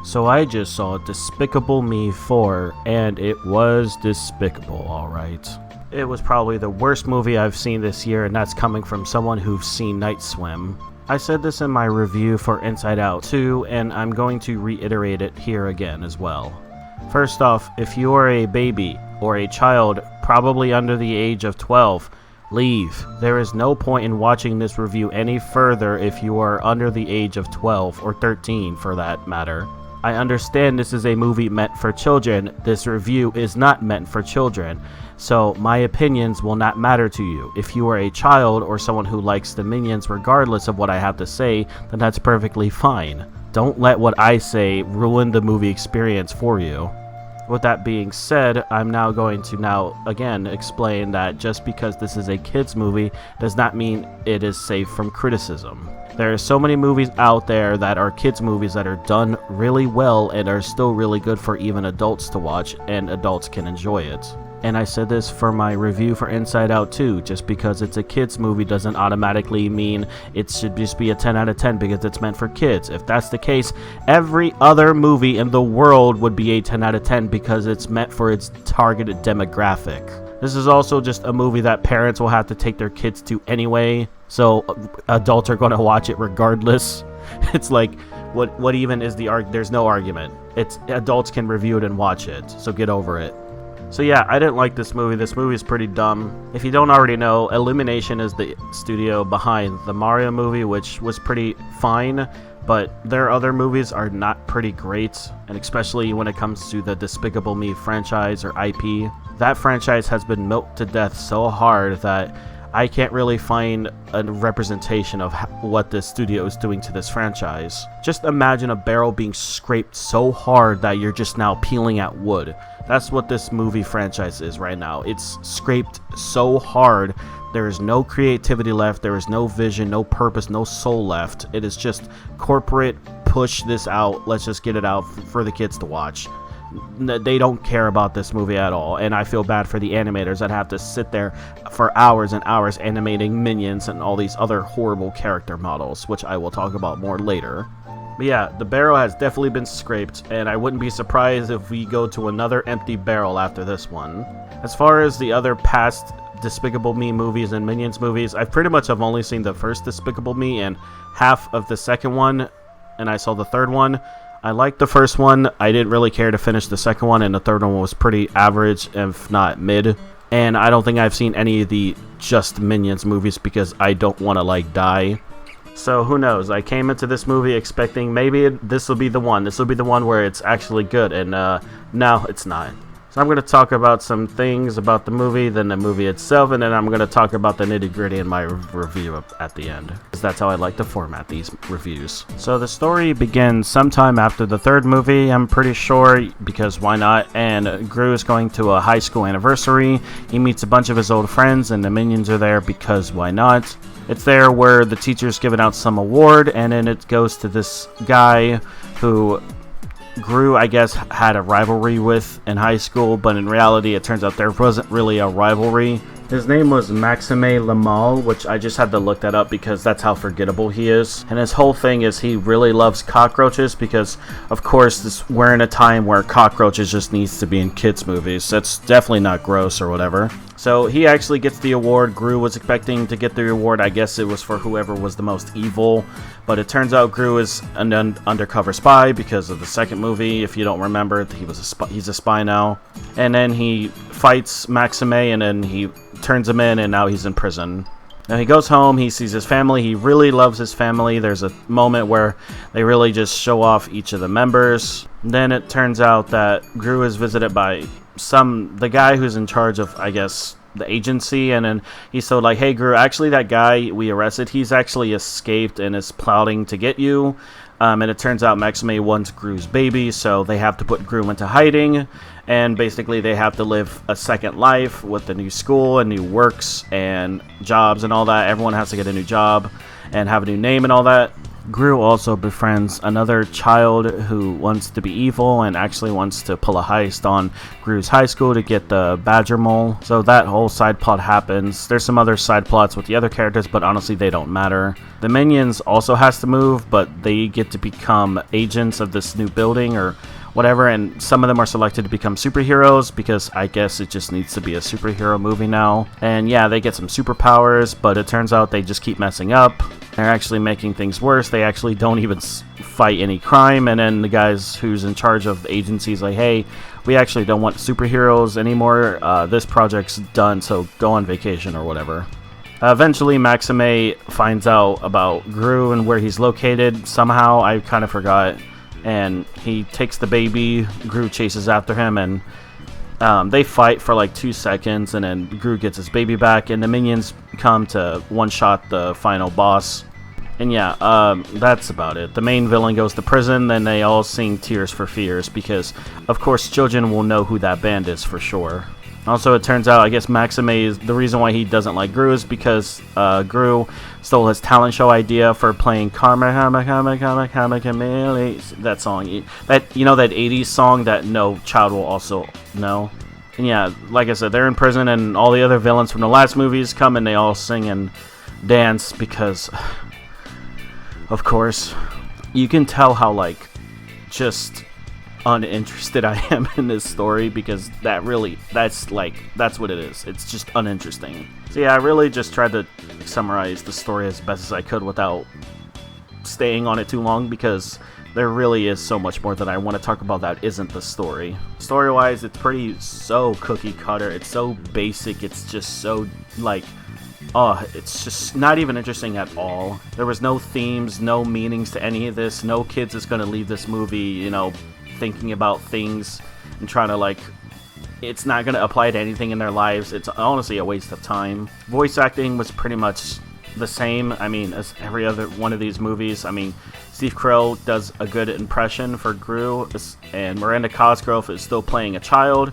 So I just saw Despicable Me 4, and it was despicable, alright. It was probably the worst movie I've seen this year, and that's coming from someone who's seen Night Swim. I said this in my review for Inside Out 2, and I'm going to reiterate it here again as well. First off, if you are a baby or a child probably under the age of 12, leave. There is no point in watching this review any further if you are under the age of 12 or 13 for that matter. I understand this is a movie meant for children. This review is not meant for children, so my opinions will not matter to you. If you are a child or someone who likes the Minions regardless of what I have to say, then that's perfectly fine. Don't let what I say ruin the movie experience for you. With that being said, I'm now going to again explain that just because this is a kids movie does not mean it is safe from criticism. There are so many movies out there that are kids movies that are done really well and are still really good for even adults to watch, and adults can enjoy it. And I said this for my review for Inside Out 2, just because it's a kids movie doesn't automatically mean it should just be a 10 out of 10 because it's meant for kids. If that's the case, every other movie in the world would be a 10 out of 10 because it's meant for its targeted demographic. This is also just a movie that parents will have to take their kids to anyway, so adults are going to watch it regardless. It's like, what even is the argument? There's no argument. It's adults can review it and watch it, so get over it. So yeah, I didn't like this movie. This movie is pretty dumb. If you don't already know, Illumination is the studio behind the Mario movie, which was pretty fine, but their other movies are not pretty great, and especially when it comes to the Despicable Me franchise or IP. That franchise has been milked to death so hard that I can't really find a representation of what this studio is doing to this franchise. Just imagine a barrel being scraped so hard that you're just now peeling at wood. That's what this movie franchise is right now. It's scraped so hard, there is no creativity left, there is no vision, no purpose, no soul left. It is just corporate, push this out, let's just get it out for the kids to watch. They don't care about this movie at all, and I feel bad for the animators that have to sit there for hours and hours animating Minions and all these other horrible character models, which I will talk about more later. But yeah, the barrel has definitely been scraped, and I wouldn't be surprised if we go to another empty barrel after this one. As far as the other past Despicable Me movies and Minions movies, I pretty much have only seen the first Despicable Me and half of the second one, and I saw the third one. I liked the first one. I didn't really care to finish the second one, and the third one was pretty average, if not mid. And I don't think I've seen any of the just Minions movies because I don't want to die. So who knows? I came into this movie expecting maybe this will be the one. This will be the one where it's actually good, and no, it's not. So I'm going to talk about some things about the movie, then the movie itself, and then I'm going to talk about the nitty-gritty in my review at the end. Because that's how I like to format these reviews. So the story begins sometime after the third movie, I'm pretty sure, because why not? And Gru is going to a high school anniversary. He meets a bunch of his old friends, and the Minions are there because why not? It's there where the teacher's giving out some award, and then it goes to this guy who Gru, I guess, had a rivalry with in high school, but in reality it turns out there wasn't really a rivalry. His name was Maxime Lamal, which I just had to look that up because that's how forgettable he is. And his whole thing is he really loves cockroaches because, of course, we're in a time where cockroaches just needs to be in kids' movies. That's definitely not gross or whatever. So he actually gets the award. Gru was expecting to get the award. I guess it was for whoever was the most evil. But it turns out Gru is an undercover spy because of the second movie. If you don't remember, he's a spy now. And then he fights Maxime, and then he turns him in, and now he's in prison. Now he goes home, he sees his family, he really loves his family. There's a moment where they really just show off each of the members. Then it turns out that Gru is visited by the guy who's in charge of, I guess, the agency, and then he's so like, hey Gru, actually that guy we arrested, he's actually escaped and is plotting to get you. And it turns out Maxime wants Gru's baby, so they have to put Gru into hiding, and basically they have to live a second life with the new school and new works and jobs and all that. Everyone has to get a new job and have a new name and all that. Gru also befriends another child who wants to be evil and actually wants to pull a heist on Gru's high school to get the Badger Mole. So that whole side plot happens. There's some other side plots with the other characters, but honestly they don't matter. The Minions also has to move, but they get to become agents of this new building or whatever, and some of them are selected to become superheroes because I guess it just needs to be a superhero movie now. And yeah, they get some superpowers, but it turns out they just keep messing up. They're actually making things worse. They actually don't even fight any crime, and then the guys who's in charge of the agency's like, hey, we actually don't want superheroes anymore. This project's done, so go on vacation or whatever. Eventually, Maxime finds out about Gru and where he's located. Somehow, I kind of forgot. And he takes the baby. Gru chases after him, and they fight for like 2 seconds, and then Gru gets his baby back, and the Minions come to one-shot the final boss. And yeah, that's about it. The main villain goes to prison, then they all sing Tears for Fears, because, of course, children will know who that band is for sure. Also, it turns out, I guess Maxime is the reason why he doesn't like Gru is because Gru stole his talent show idea for playing Karma, that song. That, you know, that 80s song that no child will also know. And yeah, like I said, they're in prison, and all the other villains from the last movies come and they all sing and dance because, of course, you can tell how, like, just uninterested I am in this story, because that's what it is. It's just uninteresting. So yeah, I really just tried to summarize the story as best as I could without staying on it too long, because there really is so much more that I want to talk about that isn't the story. Story-wise, it's so cookie cutter. It's so basic. It's just so, like, it's just not even interesting at all. There was no themes, no meanings to any of this. No kids is going to leave this movie, you know, thinking about things and trying to, like, it's not going to apply to anything in their lives. It's honestly a waste of time. Voice acting was pretty much the same, I mean, as every other one of these movies. I mean, Steve Carell does a good impression for Gru, and Miranda Cosgrove is still playing a child.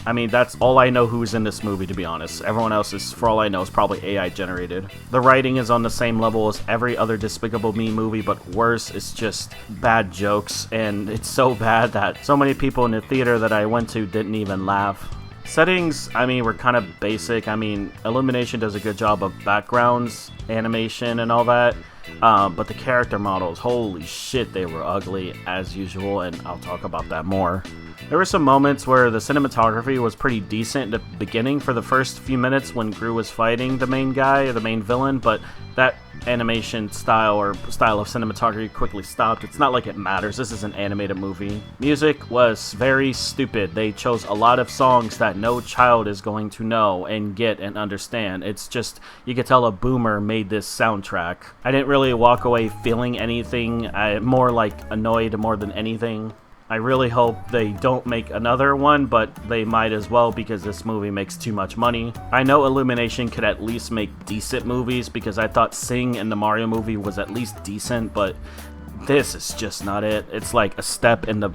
I mean, that's all I know who's in this movie, to be honest. Everyone else is, for all I know, is probably AI generated. The writing is on the same level as every other Despicable Me movie, but worse. It's just bad jokes, and it's so bad that so many people in the theater that I went to didn't even laugh. Settings, I mean, were kind of basic. I mean, Illumination does a good job of backgrounds, animation, and all that. But the character models, holy shit, they were ugly as usual, and I'll talk about that more. There were some moments where the cinematography was pretty decent at the beginning for the first few minutes when Gru was fighting the main guy, or the main villain, but that animation style of cinematography quickly stopped. It's not like it matters. This is an animated movie. Music was very stupid. They chose a lot of songs that no child is going to know and get and understand. It's just, you could tell a boomer made this soundtrack. I didn't really walk away feeling anything. I'm more like annoyed more than anything. I really hope they don't make another one, but they might as well, because this movie makes too much money. I know Illumination could at least make decent movies, because I thought Sing in the Mario movie was at least decent, but this is just not it. It's like a step in the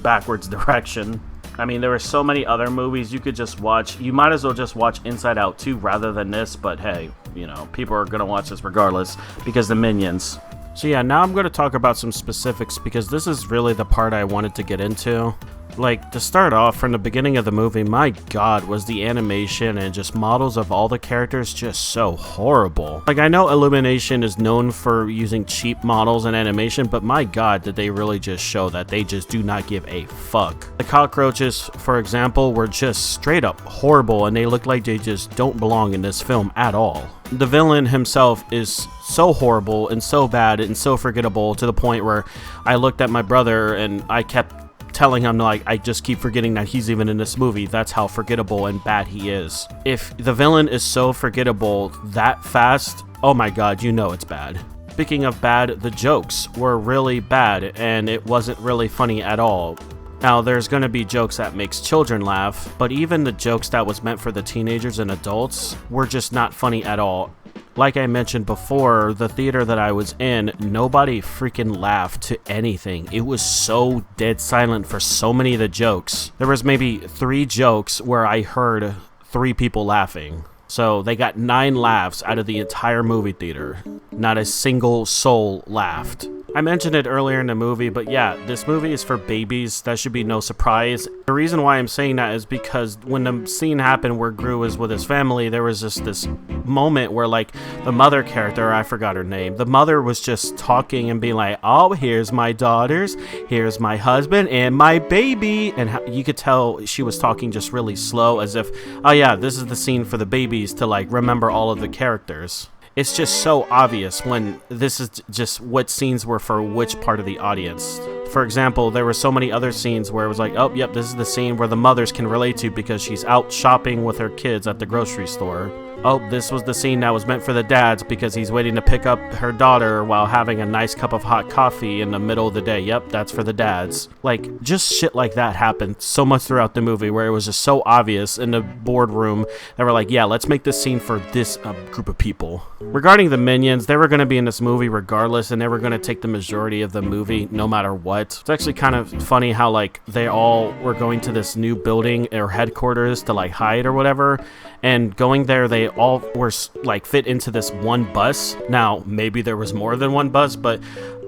backwards direction. I mean, there were so many other movies you could just watch. You might as well just watch Inside Out 2 rather than this, but hey, you know, people are gonna watch this regardless, because the Minions. So yeah, now I'm going to talk about some specifics, because this is really the part I wanted to get into. Like, to start off, from the beginning of the movie, my god, was the animation and just models of all the characters just so horrible. Like, I know Illumination is known for using cheap models and animation, but my god, did they really just show that they just do not give a fuck. The cockroaches, for example, were just straight up horrible, and they look like they just don't belong in this film at all. The villain himself is so horrible and so bad and so forgettable, to the point where I looked at my brother and I kept telling him, like, I just keep forgetting that he's even in this movie. That's how forgettable and bad he is. If the villain is so forgettable that fast, oh my god, you know it's bad. Speaking of bad, the jokes were really bad, and it wasn't really funny at all. Now, there's gonna be jokes that makes children laugh, but even the jokes that was meant for the teenagers and adults were just not funny at all. Like I mentioned before, the theater that I was in, nobody freaking laughed to anything. It was so dead silent for so many of the jokes. There was maybe 3 jokes where I heard 3 people laughing. So they got 9 laughs out of the entire movie theater. Not a single soul laughed. I mentioned it earlier in the movie, but yeah, this movie is for babies. That should be no surprise. The reason why I'm saying that is because when the scene happened where Gru was with his family, there was just this moment where, like, the mother character, I forgot her name, the mother was just talking and being like, oh, here's my daughters, here's my husband, and my baby. And you could tell she was talking just really slow, as if, oh yeah, this is the scene for the babies to, like, remember all of the characters. It's just so obvious when this is just what scenes were for which part of the audience. For example, there were so many other scenes where it was like, oh, yep, this is the scene where the mothers can relate to because she's out shopping with her kids at the grocery store. Oh, this was the scene that was meant for the dads because he's waiting to pick up her daughter while having a nice cup of hot coffee in the middle of the day. Yep, that's for the dads. Like, just shit like that happened so much throughout the movie where it was just so obvious in the boardroom that we're like, yeah, let's make this scene for this group of people. Regarding the Minions, they were going to be in this movie regardless, and they were going to take the majority of the movie no matter what. It's actually kind of funny how, like, they all were going to this new building or headquarters to, like, hide or whatever, and going there, they all were, like, fit into this one bus. Now, maybe there was more than one bus, but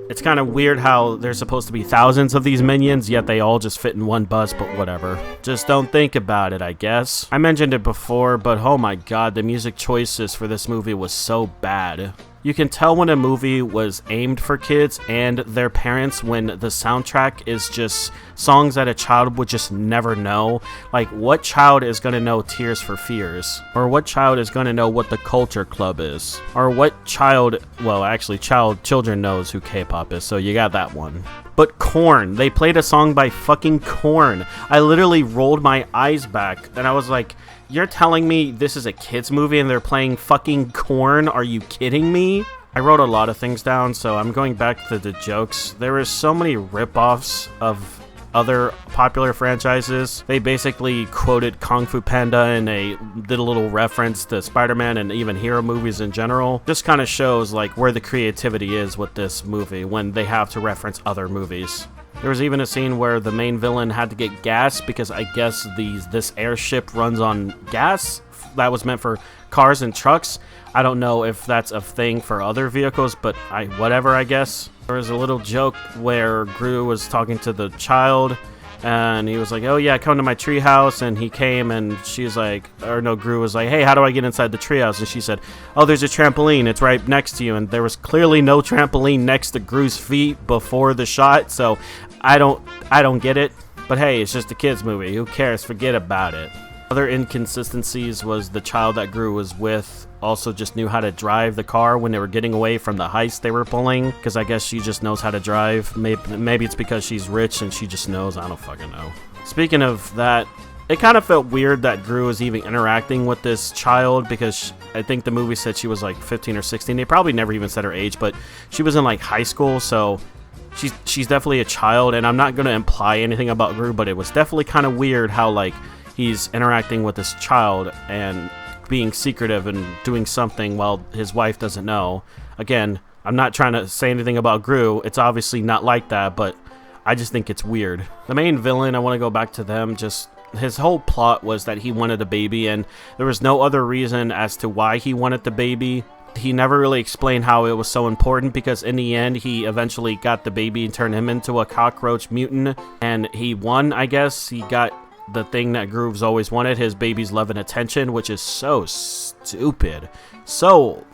it's kind of weird how there's supposed to be thousands of these minions, yet they all just fit in one bus, but whatever. Just don't think about it, I guess. I mentioned it before, but oh my god, the music choices for this movie was so bad. You can tell when a movie was aimed for kids and their parents when the soundtrack is just songs that a child would just never know. Like, what child is going to know Tears for Fears? Or what child is going to know what the Culture Club is? Or what child, well, actually, children knows who K-pop is, so you got that one. But Korn, they played a song by fucking Korn. I literally rolled my eyes back, and I was like, you're telling me this is a kid's movie and they're playing fucking Korn? Are you kidding me? I wrote a lot of things down, so I'm going back to the jokes. There were so many rip-offs of other popular franchises. They basically quoted Kung Fu Panda and they did a little reference to Spider-Man and even hero movies in general. Just kind of shows like where the creativity is with this movie when they have to reference other movies. There was even a scene where the main villain had to get gas because I guess this airship runs on gas that was meant for cars and trucks. I don't know if that's a thing for other vehicles, but whatever, I guess. There was a little joke where Gru was talking to the child and he was like, oh yeah, come to my treehouse, and he came and she's like, or no, Gru was like, hey, how do I get inside the treehouse? And she said, oh, there's a trampoline, it's right next to you. And there was clearly no trampoline next to Gru's feet before the shot, so I don't get it. But hey, it's just a kids movie, who cares, forget about it. Other inconsistencies was the child that Gru was with also just knew how to drive the car when they were getting away from the heist they were pulling, because I guess she just knows how to drive. Maybe it's because she's rich and she just knows, I don't fucking know. Speaking of that, it kind of felt weird that Gru was even interacting with this child, because I think the movie said she was like 15 or 16. They probably never even said her age, but she was in like high school, so she's definitely a child, and I'm not going to imply anything about Gru, but it was definitely kind of weird how like he's interacting with this child and being secretive and doing something while his wife doesn't know. Again, I'm not trying to say anything about Gru. It's obviously not like that, but I just think it's weird. The main villain, I want to go back to them. Just his whole plot was that he wanted a baby, and there was no other reason as to why he wanted the baby. He never really explained how it was so important, because in the end, he eventually got the baby and turned him into a cockroach mutant, and he won, I guess. He got the thing that Gru's always wanted, his baby's love and attention, which is so stupid. So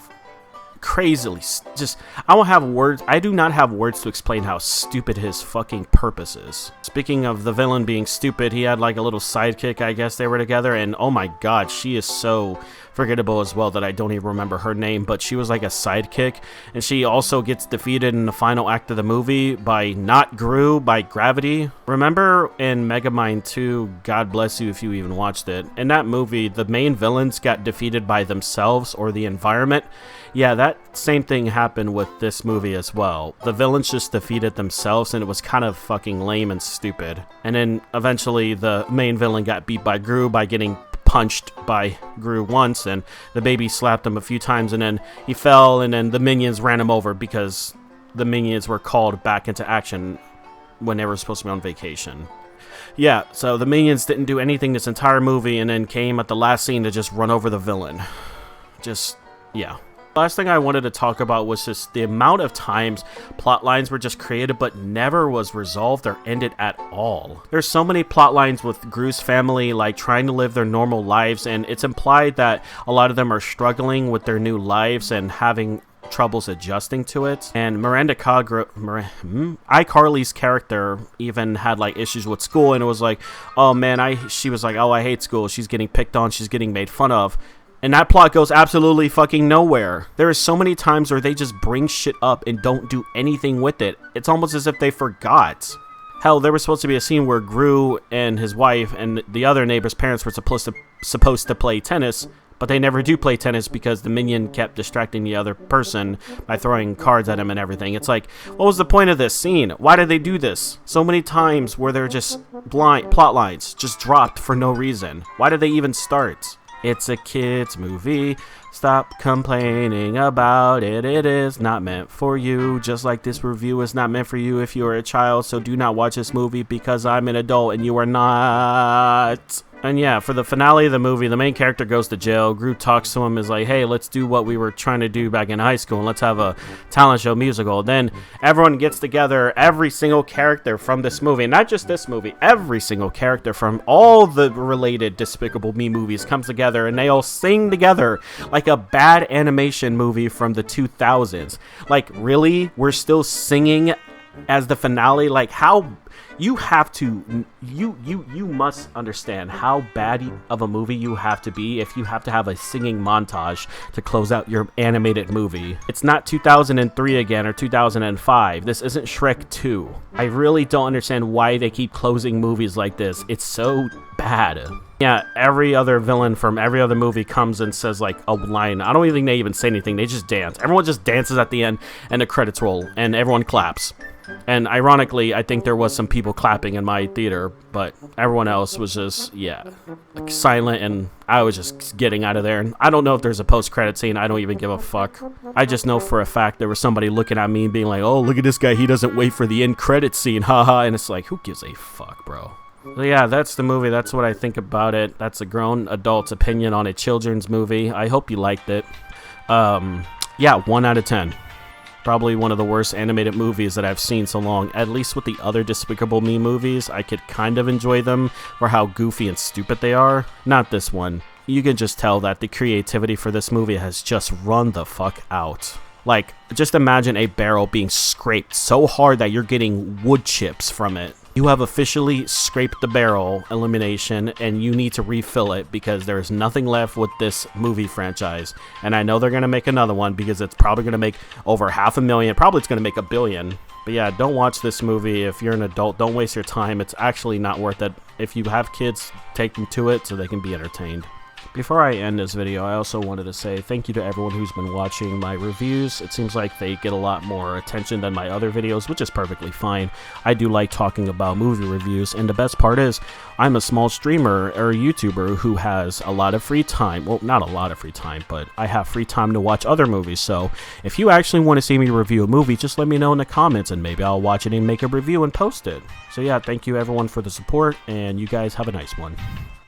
crazily, just, I don't have words. I do not have words to explain how stupid his fucking purpose is. Speaking of the villain being stupid, he had like a little sidekick, I guess they were together, and oh my god, she is so forgettable as well that I don't even remember her name, but she was like a sidekick, and she also gets defeated in the final act of the movie by not Gru, by gravity. Remember in Megamind 2, God bless you if you even watched it, in that movie the main villains got defeated by themselves or the environment. Yeah, that same thing happened with this movie as well. The villains just defeated themselves, and it was kind of fucking lame and stupid. And then eventually the main villain got beat by Gru by getting punched by Gru once, and the baby slapped him a few times, and then he fell, and then the minions ran him over because the minions were called back into action when they were supposed to be on vacation. Yeah, so the minions didn't do anything this entire movie and then came at the last scene to just run over the villain. Just, yeah. Last thing I wanted to talk about was just the amount of times plot lines were just created but never was resolved or ended at all. There's so many plot lines with Gru's family like trying to live their normal lives, and it's implied that a lot of them are struggling with their new lives and having troubles adjusting to it. And iCarly's character even had like issues with school, and it was like, oh man, she was like, oh, I hate school, she's getting picked on, she's getting made fun of. And that plot goes absolutely fucking nowhere. There are so many times where they just bring shit up and don't do anything with it. It's almost as if they forgot. Hell, there was supposed to be a scene where Gru and his wife and the other neighbor's parents were supposed to play tennis, but they never do play tennis because the minion kept distracting the other person by throwing cards at him and everything. It's like, what was the point of this scene? Why did they do this? So many times where they're just blind plot lines just dropped for no reason. Why did they even start? It's a kid's movie. Stop complaining about it. It is not meant for you. Just like this review is not meant for you if you are a child. So do not watch this movie because I'm an adult and you are not. And yeah, for the finale of the movie, the main character goes to jail. Gru talks to him, is like, hey, let's do what we were trying to do back in high school, and let's have a talent show musical. Then everyone gets together, every single character from this movie, and not just this movie, every single character from all the related Despicable Me movies comes together, and they all sing together like a bad animation movie from the 2000s. Like, really? We're still singing as the finale? Like, how... You have to, you must understand how bad of a movie you have to be if you have to have a singing montage to close out your animated movie. It's not 2003 again or 2005. This isn't Shrek 2. I really don't understand why they keep closing movies like this. It's so bad. Yeah, every other villain from every other movie comes and says like a line. I don't even think they even say anything. They just dance. Everyone just dances at the end and the credits roll and everyone claps. And ironically, I think there was some people clapping in my theater, but everyone else was just, yeah, like silent, and I was just getting out of there. And I don't know if there's a post-credit scene. I don't even give a fuck. I just know for a fact there was somebody looking at me and being like, oh, look at this guy. He doesn't wait for the end credit scene. Haha. And it's like, who gives a fuck, bro? So yeah, that's the movie. That's what I think about it. That's a grown adult's opinion on a children's movie. I hope you liked it. Yeah, 1 out of 10. Probably one of the worst animated movies that I've seen so long. At least with the other Despicable Me movies, I could kind of enjoy them for how goofy and stupid they are. Not this one. You can just tell that the creativity for this movie has just run the fuck out. Like, just imagine a barrel being scraped so hard that you're getting wood chips from it. You have officially scraped the barrel elimination, and you need to refill it because there is nothing left with this movie franchise. And I know they're going to make another one because it's probably going to make over $500,000. Probably it's going to make $1 billion. But yeah, don't watch this movie if you're an adult. Don't waste your time. It's actually not worth it. If you have kids, take them to it so they can be entertained. Before I end this video, I also wanted to say thank you to everyone who's been watching my reviews. It seems like they get a lot more attention than my other videos, which is perfectly fine. I do like talking about movie reviews, and the best part is I'm a small streamer or a YouTuber who has a lot of free time. Well, not a lot of free time, but I have free time to watch other movies. So if you actually want to see me review a movie, just let me know in the comments, and maybe I'll watch it and make a review and post it. So yeah, thank you everyone for the support, and you guys have a nice one.